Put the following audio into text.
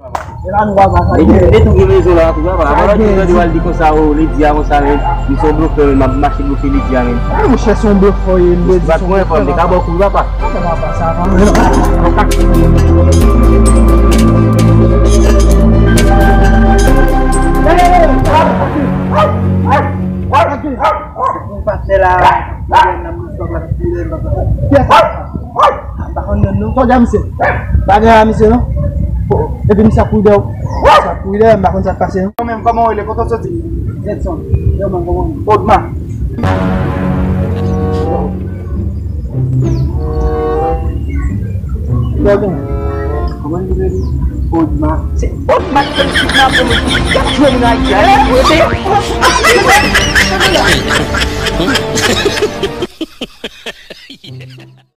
Itu gini sulah tu apa? Kalau juga jual di kosau, lidia kosau, di sombro ke masih bukti lidia ni. Moshe sombro foi ele. Buat mo pun di kabo ku apa? Kenapa sama? Bakon nung to jam sih. Tanya misi no. Ebi ni sapu deu. Sapu deu bakon sa pase. Même comment il est content de Jetson. Eu man comment. Podma. Bagus. Comment il est Podma. C'est Podma qui n'a pas de tu es une aïe.